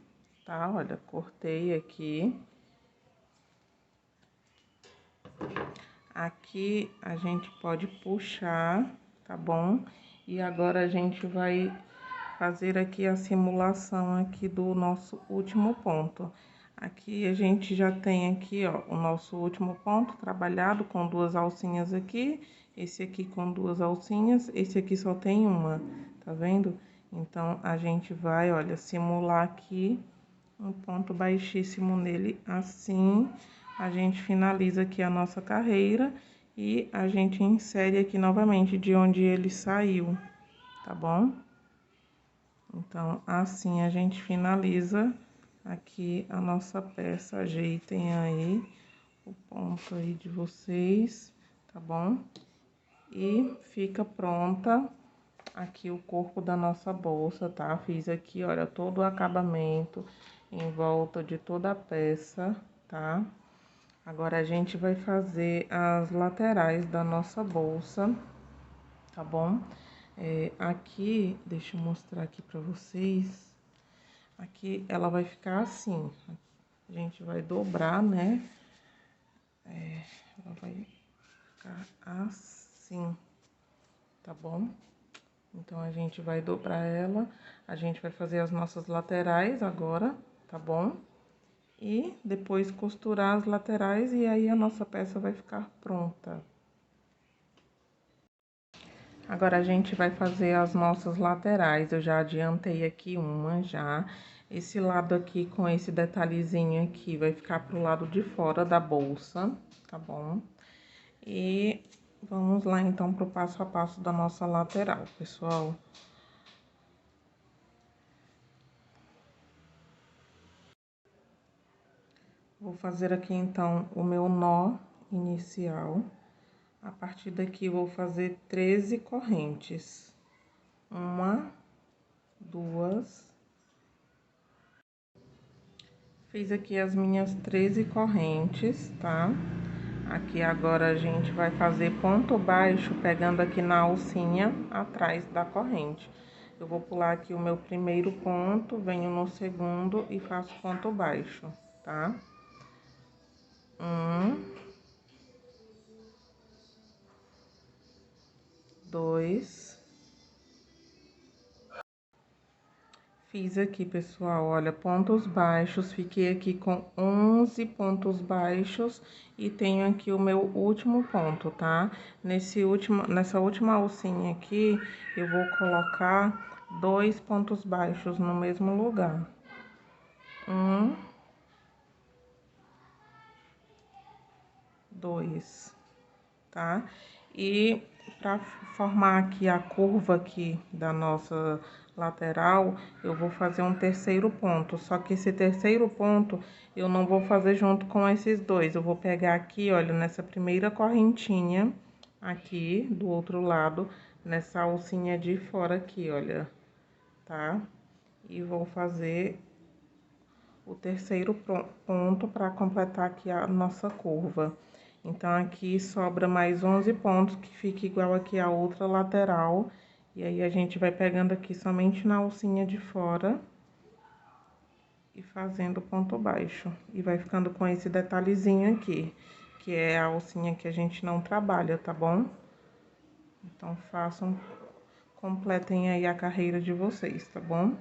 Speaker 1: Tá? Olha, cortei aqui. Aqui a gente pode puxar, tá bom? E agora a gente vai fazer aqui a simulação aqui do nosso último ponto. Aqui a gente já tem aqui, ó, o nosso último ponto trabalhado com 2 alcinhas aqui, esse aqui com 2 alcinhas, esse aqui só tem uma, tá vendo? Então, a gente vai, olha, simular aqui um ponto baixíssimo nele, assim, a gente finaliza aqui a nossa carreira e a gente insere aqui novamente de onde ele saiu, tá bom? Então, assim a gente finaliza aqui a nossa peça. Ajeitem aí o ponto aí de vocês, tá bom? E fica pronta aqui o corpo da nossa bolsa, tá? Fiz aqui, olha, todo o acabamento em volta de toda a peça, tá? Agora, a gente vai fazer as laterais da nossa bolsa, tá bom? Aqui, deixa eu mostrar aqui pra vocês. Aqui ela vai ficar assim. A gente vai dobrar, né? Ela vai ficar assim, tá bom? Então, a gente vai dobrar ela. A gente vai fazer as nossas laterais agora, tá bom? E depois costurar as laterais e aí a nossa peça vai ficar pronta. Agora, a gente vai fazer as nossas laterais. Eu já adiantei aqui uma já. Esse lado aqui com esse detalhezinho aqui vai ficar pro lado de fora da bolsa, tá bom? E vamos lá, então, pro passo a passo da nossa lateral, pessoal. Vou fazer aqui, então, o meu nó inicial. A partir daqui, vou fazer 13 correntes. 1, 2... Fiz aqui as minhas 13 correntes, tá? Aqui agora a gente vai fazer ponto baixo, pegando aqui na alcinha atrás da corrente. Eu vou pular aqui o meu primeiro ponto, venho no segundo e faço ponto baixo, tá? 1, 2... Fiz aqui, pessoal, olha, pontos baixos, fiquei aqui com 11 pontos baixos e tenho aqui o meu último ponto, tá? Nessa última alcinha aqui, eu vou colocar 2 pontos baixos no mesmo lugar. 1, 2, tá? E para formar aqui a curva aqui da nossa lateral, eu vou fazer um terceiro ponto, só que esse terceiro ponto eu não vou fazer junto com esses dois, eu vou pegar aqui, olha, nessa primeira correntinha aqui do outro lado, nessa alcinha de fora aqui, olha, tá? E vou fazer o terceiro ponto para completar aqui a nossa curva. Então, aqui sobra mais 11 pontos, que fica igual aqui a outra lateral. E aí, a gente vai pegando aqui somente na alcinha de fora e fazendo ponto baixo. E vai ficando com esse detalhezinho aqui, que é a alcinha que a gente não trabalha, tá bom? Então, completem aí a carreira de vocês, tá bom?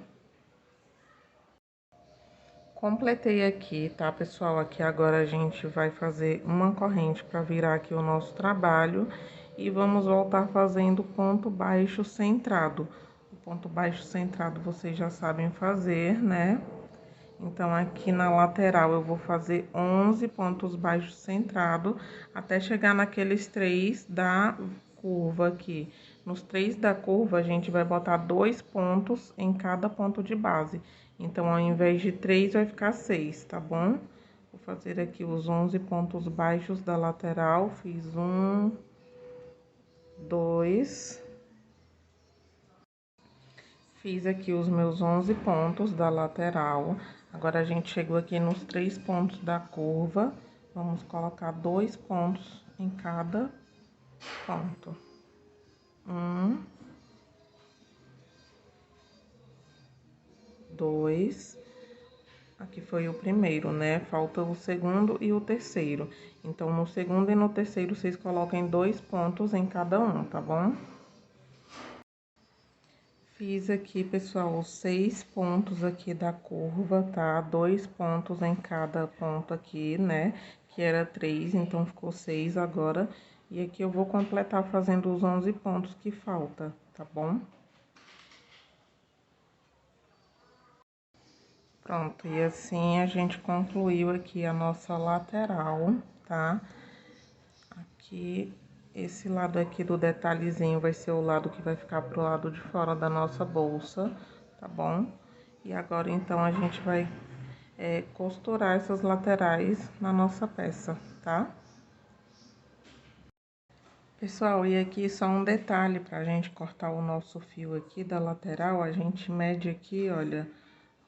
Speaker 1: Completei aqui, tá, pessoal? Aqui agora a gente vai fazer uma corrente para virar aqui o nosso trabalho e vamos voltar fazendo ponto baixo centrado. O ponto baixo centrado vocês já sabem fazer, né? Então, aqui na lateral eu vou fazer 11 pontos baixos centrado até chegar naqueles 3 da curva aqui. Nos 3 da curva, a gente vai botar 2 pontos em cada ponto de base. Então, ao invés de 3, vai ficar 6, tá bom? Vou fazer aqui os 11 pontos baixos da lateral. Fiz 1, 2... Fiz aqui os meus 11 pontos da lateral. Agora, a gente chegou aqui nos 3 pontos da curva. Vamos colocar 2 pontos em cada ponto. 1, 2. Aqui foi o primeiro, né? Falta o segundo e o terceiro. Então, no segundo e no terceiro, vocês coloquem 2 pontos em cada um, tá bom? Fiz aqui, pessoal, os 6 pontos aqui da curva, tá? 2 pontos em cada ponto aqui, né? Que era 3, então ficou 6 agora. E aqui eu vou completar fazendo os 11 pontos que falta, tá bom? Pronto, e assim a gente concluiu aqui a nossa lateral, tá? Aqui, esse lado aqui do detalhezinho vai ser o lado que vai ficar pro lado de fora da nossa bolsa, tá bom? E agora, então, a gente vai costurar essas laterais na nossa peça, tá? Pessoal, e aqui só um detalhe pra gente cortar o nosso fio aqui da lateral, a gente mede aqui, olha,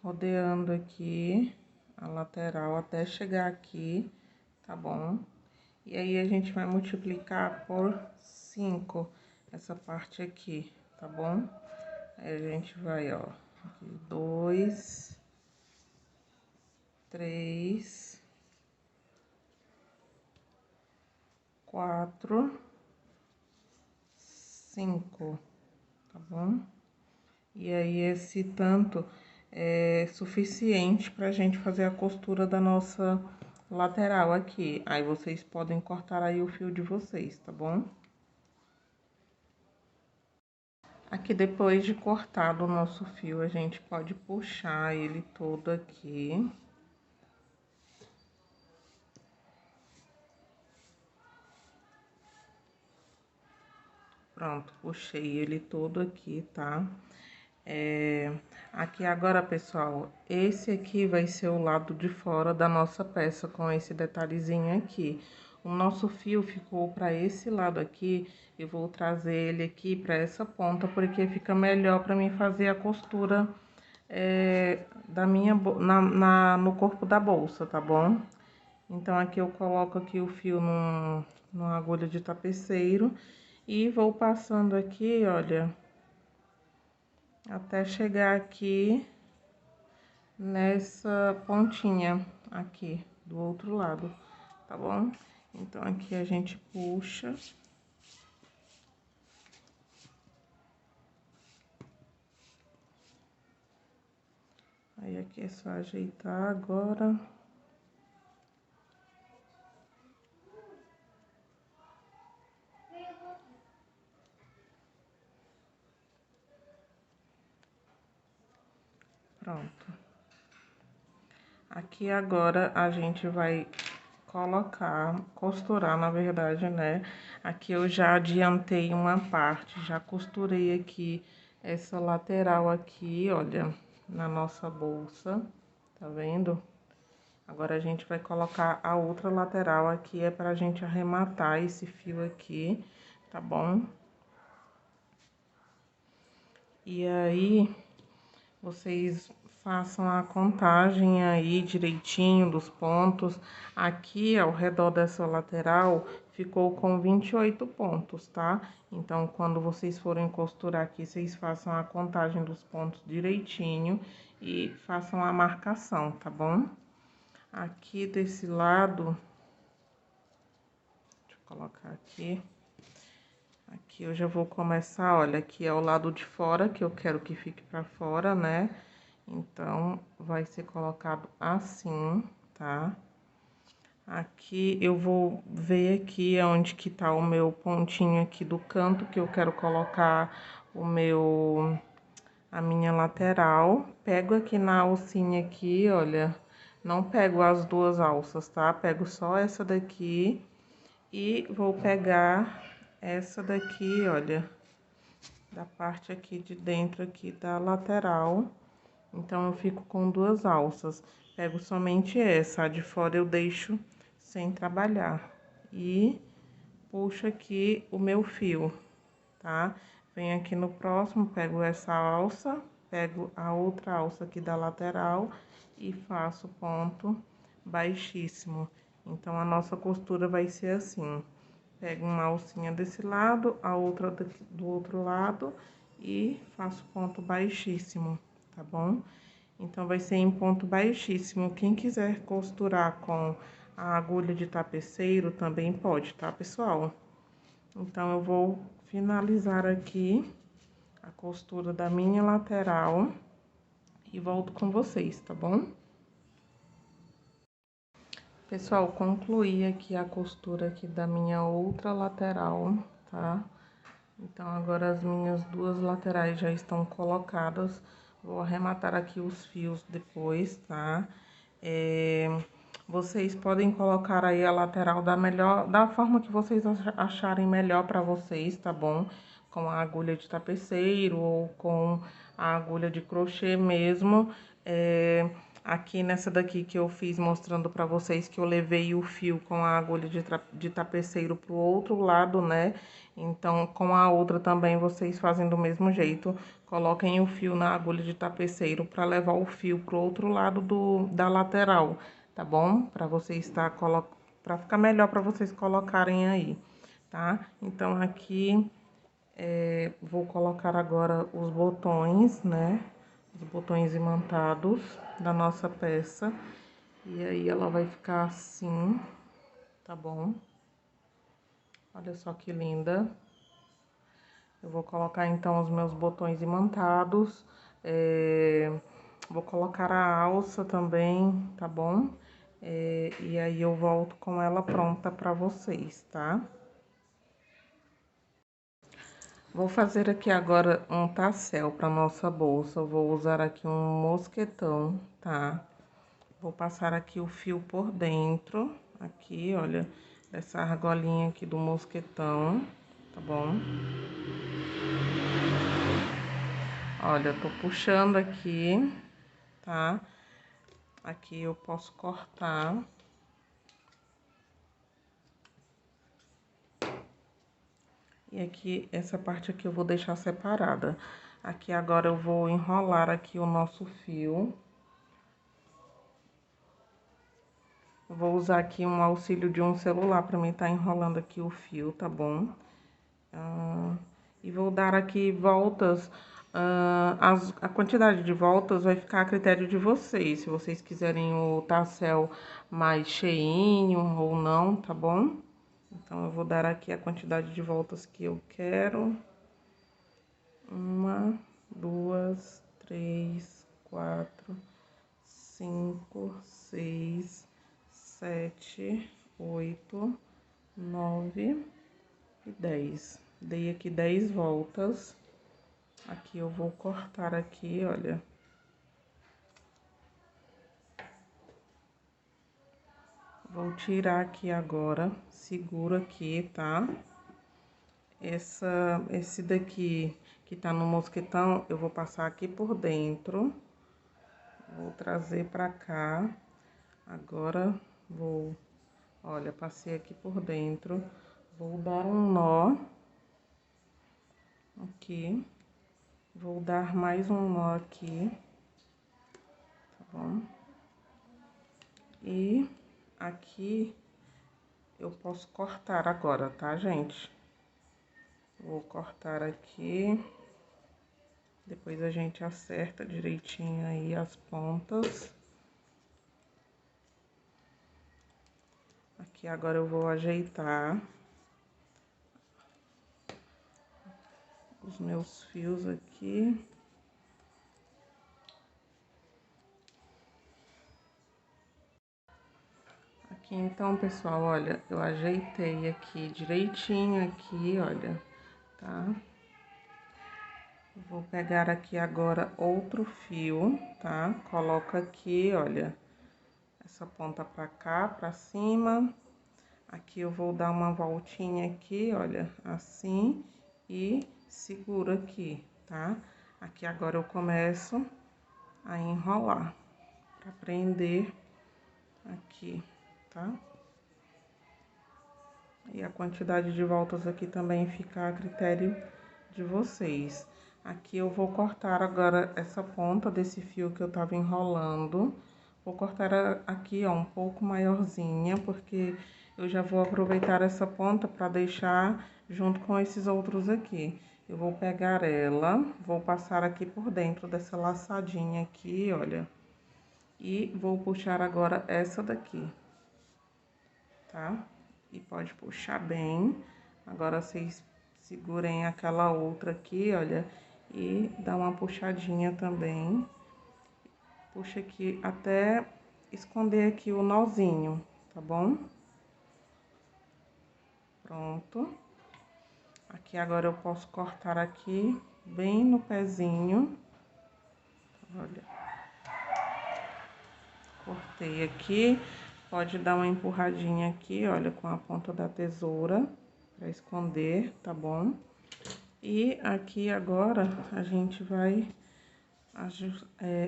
Speaker 1: rodeando aqui a lateral até chegar aqui, tá bom? E aí, a gente vai multiplicar por 5 essa parte aqui, tá bom? Aí, a gente vai, ó, aqui, 2, 3, 4, 5, tá bom? E aí, esse tanto é suficiente pra gente fazer a costura da nossa lateral aqui. Aí, vocês podem cortar aí o fio de vocês, tá bom? Aqui, depois de cortado o nosso fio, a gente pode puxar ele todo aqui. Pronto, puxei ele todo aqui, tá? Aqui agora, pessoal, esse aqui vai ser o lado de fora da nossa peça, com esse detalhezinho aqui. O nosso fio ficou para esse lado aqui, eu vou trazer ele aqui para essa ponta, porque fica melhor para mim fazer a costura da minha, no corpo da bolsa, tá bom? Então, aqui eu coloco aqui o fio numa agulha de tapeceiro e vou passando aqui, olha, até chegar aqui nessa pontinha aqui do outro lado, tá bom? Então, aqui a gente puxa. Aí, aqui é só ajeitar agora. Pronto. Aqui agora a gente vai costurar, na verdade, né? Aqui eu já adiantei uma parte, já costurei aqui essa lateral aqui, olha, na nossa bolsa, tá vendo? Agora a gente vai colocar a outra lateral aqui, é pra gente arrematar esse fio aqui, tá bom? E aí, vocês façam a contagem aí direitinho dos pontos. Aqui, ao redor dessa lateral, ficou com 28 pontos, tá? Então, quando vocês forem costurar aqui, vocês façam a contagem dos pontos direitinho e façam a marcação, tá bom? Aqui desse lado, deixa eu colocar aqui. Aqui eu já vou começar, olha, aqui é o lado de fora, que eu quero que fique pra fora, né? Então, vai ser colocado assim, tá? Aqui eu vou ver aqui onde que tá o meu pontinho aqui do canto, que eu quero colocar a minha lateral. Pego aqui na alcinha aqui, olha, não pego as duas alças, tá? Pego só essa daqui e vou pegar essa daqui, olha, da parte aqui de dentro aqui da lateral. Então, eu fico com duas alças. Pego somente essa, a de fora eu deixo sem trabalhar. E puxo aqui o meu fio, tá? Venho aqui no próximo, pego essa alça, pego a outra alça aqui da lateral e faço ponto baixíssimo. Então, a nossa costura vai ser assim. Pego uma alcinha desse lado, a outra do outro lado e faço ponto baixíssimo, tá bom? Então, vai ser em ponto baixíssimo. Quem quiser costurar com a agulha de tapeceiro também pode, tá, pessoal? Então, eu vou finalizar aqui a costura da minha lateral e volto com vocês, tá bom? Pessoal, concluí aqui a costura aqui da minha outra lateral, tá? Então, agora as minhas duas laterais já estão colocadas. Vou arrematar aqui os fios depois, tá? Vocês podem colocar aí a lateral da forma que vocês acharem melhor pra vocês, tá bom? Com a agulha de tapeceiro ou com a agulha de crochê mesmo. Aqui nessa daqui que eu fiz mostrando pra vocês que eu levei o fio com a agulha de tapeceiro pro outro lado, né? Então, com a outra também vocês fazem do mesmo jeito. Coloquem o fio na agulha de tapeceiro pra levar o fio pro outro lado da lateral, tá bom? Pra vocês pra ficar melhor pra vocês colocarem aí, tá? Então, aqui, vou colocar agora os botões, né? Os botões imantados da nossa peça. E aí, ela vai ficar assim, tá bom? Olha só que linda. Eu vou colocar, então, os meus botões imantados. Vou colocar a alça também, tá bom? E aí, eu volto com ela pronta pra vocês, tá? Vou fazer aqui agora um tassel pra nossa bolsa. Eu vou usar aqui um mosquetão, tá? Vou passar aqui o fio por dentro, aqui, olha, dessa argolinha aqui do mosquetão, tá bom? Olha, eu tô puxando aqui, tá? Aqui eu posso cortar. E aqui, essa parte aqui eu vou deixar separada. Aqui agora eu vou enrolar aqui o nosso fio. Vou usar aqui um auxílio de um celular pra mim tá enrolando aqui o fio, tá bom? E vou dar aqui voltas, a quantidade de voltas vai ficar a critério de vocês, se vocês quiserem o tassel mais cheinho ou não, tá bom? Então, eu vou dar aqui a quantidade de voltas que eu quero. 1, 2, 3, 4, 5, 6, 7, 8, 9 e 10. Dei aqui 10 voltas. Aqui eu vou cortar aqui, olha. Vou tirar aqui agora, seguro aqui, tá? Esse daqui que tá no mosquetão, eu vou passar aqui por dentro. Vou trazer pra cá. Agora, olha, passei aqui por dentro. Vou dar um nó aqui. Vou dar mais um nó aqui, tá bom? E aqui eu posso cortar agora, tá, gente? Vou cortar aqui. Depois a gente acerta direitinho aí as pontas. Aqui agora eu vou ajeitar os meus fios aqui. Aqui então, pessoal, olha, eu ajeitei aqui direitinho aqui, olha, tá? Vou pegar aqui agora outro fio, tá? Coloco aqui, olha, essa ponta pra cá, pra cima. Aqui eu vou dar uma voltinha aqui, olha, assim, e seguro aqui, tá? Aqui agora eu começo a enrolar pra prender aqui, tá? E a quantidade de voltas aqui também fica a critério de vocês. Aqui eu vou cortar agora essa ponta desse fio que eu tava enrolando. Vou cortar aqui, ó, um pouco maiorzinha, porque eu já vou aproveitar essa ponta pra deixar junto com esses outros aqui. Eu vou pegar ela, vou passar aqui por dentro dessa laçadinha aqui, olha. E vou puxar agora essa daqui, tá? E pode puxar bem. Agora, vocês segurem aquela outra aqui, olha, e dá uma puxadinha também. Puxa aqui até esconder aqui o nozinho, tá bom? Pronto. Aqui agora eu posso cortar aqui bem no pezinho. Olha. Cortei aqui. Pode dar uma empurradinha aqui, olha, com a ponta da tesoura pra esconder, tá bom? E aqui agora a gente vai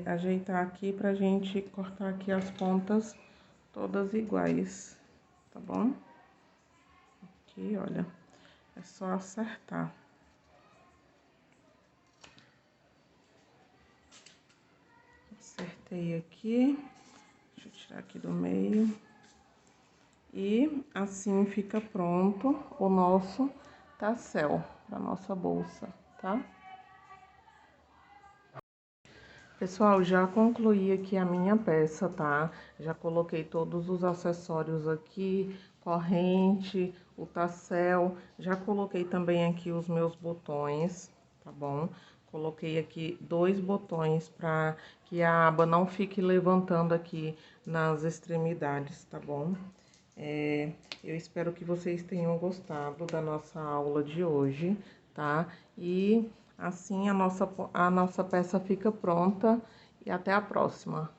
Speaker 1: ajeitar aqui pra gente cortar aqui as pontas todas iguais, tá bom? Aqui, olha, é só acertar. Acertei aqui, deixa eu tirar aqui do meio. E assim fica pronto o nosso tassel da nossa bolsa, tá? Pessoal, já concluí aqui a minha peça, tá? Já coloquei todos os acessórios aqui, corrente, o tassel, já coloquei também aqui os meus botões, tá bom? Coloquei aqui 2 botões para que a aba não fique levantando aqui nas extremidades, tá bom? Eu espero que vocês tenham gostado da nossa aula de hoje, tá? E assim a nossa peça fica pronta e até a próxima.